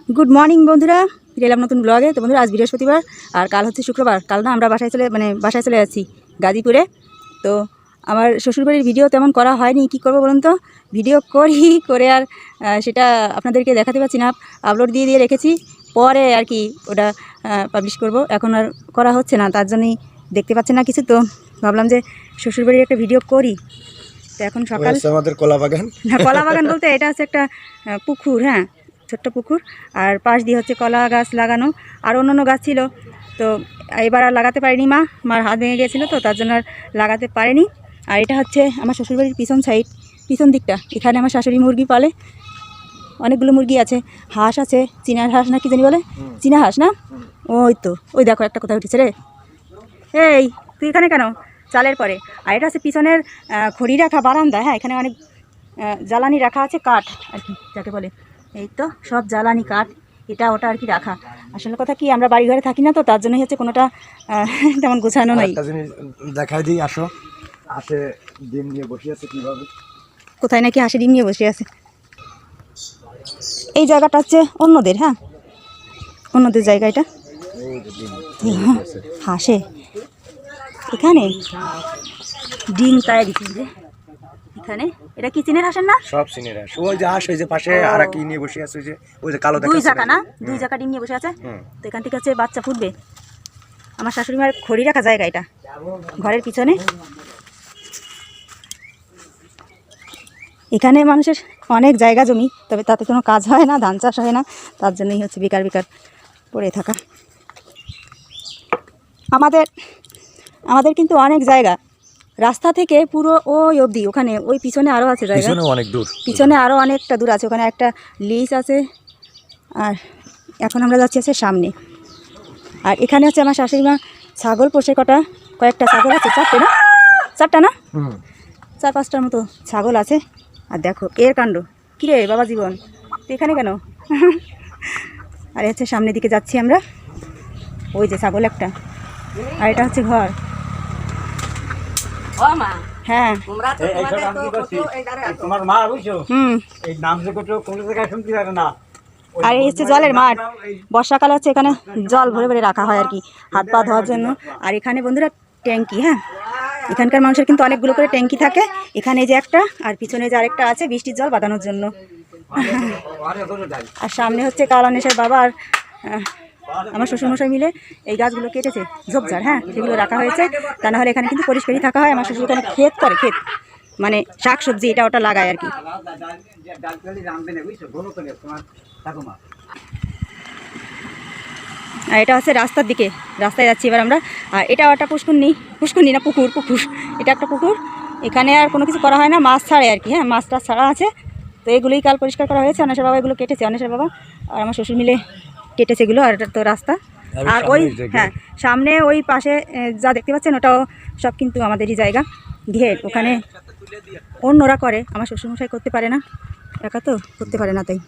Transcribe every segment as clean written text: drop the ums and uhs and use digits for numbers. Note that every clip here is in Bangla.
গুড মর্নিং বন্ধুরা, ফিরে এলাম নতুন ব্লগে। তো বন্ধুরা, আজ বৃহস্পতিবার আর কাল হচ্ছে শুক্রবার। কাল না আমরা বাসায় চলে যাচ্ছি গাজীপুরে। তো আমার শ্বশুরবাড়ির ভিডিও তেমন করা হয়নি, কি করব বলুন তো। ভিডিও করে আর সেটা আপনাদেরকে দেখাতে পারছি না। আপলোড দিয়ে রেখেছি, পরে আর কি ওটা পাবলিশ করব। এখন আর করা হচ্ছে না, তার জন্যই দেখতে পাচ্ছেন না কিছু। তো ভাবলাম যে শ্বশুরবাড়ির একটা ভিডিও করি। তো এখন সকাল, আমাদের কলা বাগান, না কলা বাগান বলতে এটা হচ্ছে একটা পুকুর, হ্যাঁ ছোট্ট পুকুর। আর পাশ দিয়ে হচ্ছে কলা গাছ লাগানো, আর অন্য গাছ ছিল। তো এবার আর লাগাতে পারিনি, মার হাত ভেঙে গিয়েছিলো, তো তার জন্য আর লাগাতে পারেনি। আর এটা হচ্ছে আমার শ্বশুরবাড়ির পিছন দিকটা। এখানে আমার শাশুড়ি মুরগি পালে, অনেকগুলো মুরগি আছে, হাঁস আছে, চীনার হাঁস না কি জানি বলে, চীনা হাঁস না। ওই তো ওই দেখো একটা কোথায় উঠেছে রে। এই তুই এখানে কেন? চালের পরে। আর এটা হচ্ছে পিছনের খড়ি রাখা বারান্দা। হ্যাঁ, এখানে অনেক জ্বালানি রাখা আছে, কাঠ আর কি যাকে বলে। এই তো সব জ্বালানি কাঠ, এটা ওটা আর কি রাখা। আসলে কথা কি, আমরা বাড়ি ঘরে থাকি না, তো তার জন্যই হচ্ছে কোনোটা তেমন গোছানো নাই। একটা জিনিস দেখাই দিই, আসো। হাতে ডিম নিয়ে বসে আছে কিভাবে, কোথায় নাকি হাঁসে ডিম নিয়ে বসে আছে। এই জায়গাটা হচ্ছে অন্যদের, হ্যাঁ অন্যদের জায়গা এটা। হাঁসে এখানে ডিম তাই দিচ্ছি যে এখানে। এটা কি চীনের হাঁসের না? সব চিনের হাঁস। ওই যে হাঁস, ওই যে পাশে আর কি নিয়ে বসে আছে, ওই যে কালো দুই জায়গা না, দুই জায়গা ডিম নিয়ে বসে আছে। তো এখান থেকে হচ্ছে বাচ্চা ফুটবে। আমার শাশুড়ি মার খড়ি রাখা জায়গা এটা, ঘরের পিছনে। এখানে মানুষের অনেক জায়গা জমি, তবে তাতে কোনো কাজ হয় না, ধান চাষ হয় না, তার জন্যই হচ্ছে বেকার পড়ে থাকা। আমাদের কিন্তু অনেক জায়গা, রাস্তা থেকে পুরো ওই অবধি। ওখানে ওই পিছনে আরও আছে জায়গা, অনেক দূর, পিছনে আরও অনেকটা দূর আছে। ওখানে একটা লিজ আছে। আর এখন আমরা যাচ্ছি আছে সামনে। আর এখানে হচ্ছে আমার শাশুড়ি মা ছাগল পোষে, কয়েকটা ছাগল আছে, চারটা না 4-5টার মতো ছাগল আছে। আর দেখো এর কাণ্ড, কিরে বাবা জীবন তো এখানে কেন? আর হচ্ছে সামনের দিকে যাচ্ছি আমরা, ওই যে ছাগল একটা, আর এটা হচ্ছে ঘর। হ্যাঁ, আর এই হচ্ছে জলের মাঠ। বর্ষাকালে হচ্ছে এখানে জল ভরে রাখা হয় আর কি, হাত পা ধোয়ার জন্য। আর এখানে বন্ধুরা ট্যাঙ্কি, হ্যাঁ এখানকার মানুষের কিন্তু অনেকগুলো করে ট্যাঙ্কি থাকে। এখানে যে একটা, আর পিছনে যে আরেকটা আছে বৃষ্টির জল বাঁধানোর জন্য। আর সামনে হচ্ছে কালানেশের বাবা আর আমার শ্বশুরমশাই মিলে এই গাছগুলো কেটেছে, ঝোপঝাড়, হ্যাঁ সেগুলো রাখা হয়েছে। তা নাহলে এখানে কিন্তু পরিষ্কারই থাকা হয়। আমার শ্বশুর এখানে ক্ষেত মানে শাক সবজি এটা ওটা লাগায় আর কি। আর এটা হচ্ছে রাস্তার দিকে, রাস্তায় যাচ্ছি এবার আমরা। আর এটা একটা পুষ্কুনি না পুকুর, এটা একটা পুকুর। এখানে আর কোনো কিছু করা হয় না, মাছ ছাড়ে আর কি। হ্যাঁ, মাছ টাছ ছাড়া আছে। তো এগুলোই কাল পরিষ্কার করা হয়েছে। অনেশের বাবা এগুলো কেটেছে, অনেশের বাবা আর আমার শ্বশুর মিলে কেটেছে এগুলো। আর এটা তো রাস্তা। আর ওই হ্যাঁ সামনে ওই পাশে যা দেখতে পাচ্ছেন, ওটাও সব কিন্তু আমাদেরই জায়গা, ঘের। ওখানে অন্যরা করে, আমার শ্বশুরমশাই করতে পারে না, একা তো করতে পারে না, তাই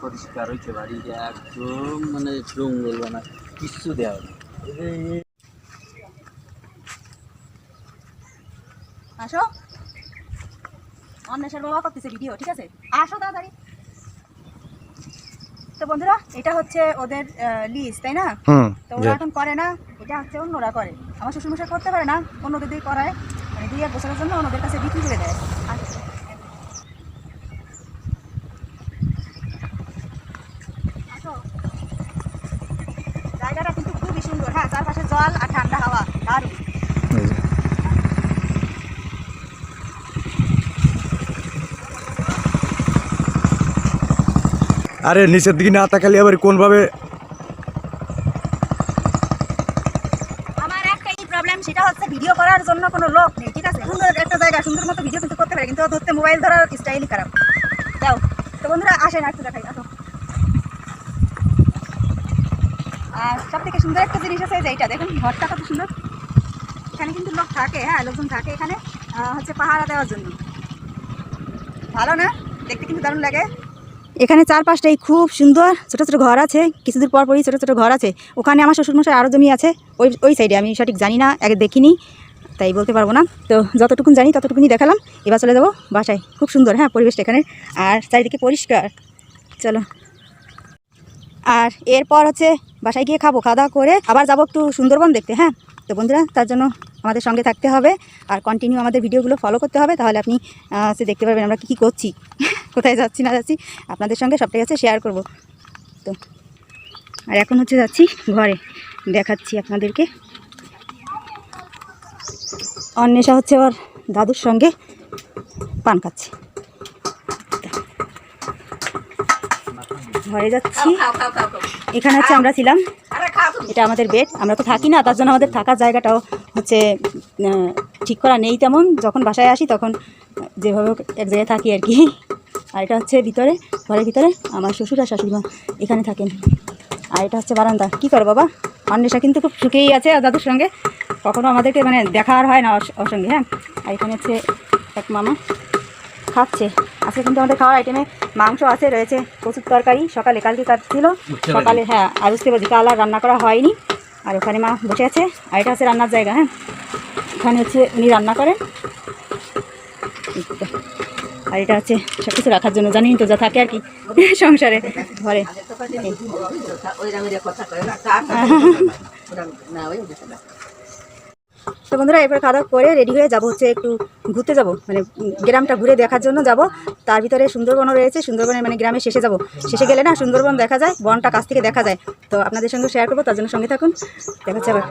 পরিষ্কার হয়েছে বাড়ি একদম, মানে জঙ্গল না কিছু দেওয়া। আসো, অন্বেষের বাবা করতেছে ভিডিও, ঠিক আছে আসো তাড়াতাড়ি। তো বন্ধুরা, এটা হচ্ছে ওদের লিজ, তাই না? তো ওরা এখন করে না, এটা হচ্ছে অন্যরা করে। আমার শ্বশুরমশাই করতে পারে না, অন্যদের দিয়ে করায়, মানে 2-1 বছরের জন্য অন্যদের কাছে বিক্রি করে দেয়। জায়গাটা কিন্তু খুবই সুন্দর, হ্যাঁ চারপাশে জল আর ঠান্ডা হাওয়া, দারুণ। আরে নিচের দিকে না তাকালে আবার কোন ভাবে। আমার একটাই প্রবলেম, সেটা হচ্ছে ভিডিও করার জন্য কোনো লোক নেই, ঠিক আছে? সুন্দর একটা জায়গা, সুন্দর মতো ভিডিও কিন্তু করতে পারে, কিন্তু ধরতে মোবাইল ধরার স্টাইলই খারাপ। যাও তো বন্ধুরা, আসেন একটু দেখাই, আসো। আর সব থেকে সুন্দর একটা জিনিস আছে যে এইটা দেখুন, ঘরটা কত সুন্দর। এখানে কিন্তু লোক থাকে, হ্যাঁ লোকজন থাকে এখানে, হচ্ছে পাহারা দেওয়ার জন্য। ভালো না দেখতে, কিন্তু দারুণ লাগে। এখানে চারপাশটাই খুব সুন্দর, ছোটো ছোটো ঘর আছে, কিছু দূর পরই ছোটো ছোটো ঘর আছে। ওখানে আমার শ্বশুরমশাই আরও জমি আছে, ওই সাইডে। আমি সঠিক জানি না, আগে দেখিনি, তাই বলতে পারবো না। তো যতটুকুন জানি ততটুকুনি দেখালাম। এবার চলে যাবো বাসায়। খুব সুন্দর, হ্যাঁ পরিবেশটা এখানে, আর চারিদিকে পরিষ্কার। চলো। আর এরপর হচ্ছে বাসায় গিয়ে খাবো, খাওয়া দাওয়া করে আবার যাবো একটু সুন্দরবন দেখতে। হ্যাঁ, তো বন্ধুরা তার জন্য আমাদের সঙ্গে থাকতে হবে আর কন্টিনিউ আমাদের ভিডিওগুলো ফলো করতে হবে, তাহলে আপনি হচ্ছে দেখতে পারবেন আমরা কী করছি, কোথায় যাচ্ছি না যাচ্ছি আপনাদের সঙ্গে সবটাই হচ্ছে শেয়ার করব। তো আর এখন হচ্ছে যাচ্ছি ঘরে, দেখাচ্ছি আপনাদেরকে। অন্বেষা হচ্ছে ওর দাদুর সঙ্গে পান খাচ্ছে। ঘরে যাচ্ছি। এখানে হচ্ছে আমরা ছিলাম, এটা আমাদের বেড। আমরা তো থাকি না, তার জন্য আমাদের থাকার জায়গাটাও হচ্ছে ঠিক করা নেই তেমন। যখন বাসায় আসি তখন যেভাবে হোক এক জায়গায় থাকি আর কি। আর এটা হচ্ছে ভিতরে, ঘরের ভিতরে আমার শ্বশুর আর শাশুড়ি মা এখানে থাকেন। আর এটা হচ্ছে বারান্দা। কী করো বাবা, অন্বেষা কিন্তু খুব সুখেই আছে আর দাদুর সঙ্গে, কখনো আমাদেরকে মানে দেখা আর হয় না ওর সঙ্গে। হ্যাঁ, আর এখানে হচ্ছে এক মামা খাচ্ছে। আজকে কিন্তু আমাদের খাওয়ার আইটেমে মাংস আছে, রয়েছে প্রচুর তরকারি, সকালে কালকে ছিল সকালে। হ্যাঁ, আর বুঝতে পারছি কাল আর রান্না করা হয়নি। আর ওখানে মা বসে আছে। আর এটা হচ্ছে রান্নার জায়গা। হ্যাঁ, এখানে হচ্ছে উনি রান্না করেন। আর এটা হচ্ছে সব কিছু রাখার জন্য, জানিনি তো যা থাকে আর কি সংসারে ঘরে। তো বন্ধুরা এরপর খাওয়া দাওয়া করে রেডি হয়ে যাবো হচ্ছে একটু ঘুরতে যাব, মানে গ্রামটা ঘুরে দেখার জন্য যাব। তার ভিতরে সুন্দরবনও রয়েছে। সুন্দরবনের মানে গ্রামে শেষে যাব, শেষে গেলে না সুন্দরবন দেখা যায়, বনটা কাছ থেকে দেখা যায়। তো আপনাদের সঙ্গে শেয়ার করবো, তার জন্য সঙ্গে থাকুন। দেখা হচ্ছে আবার।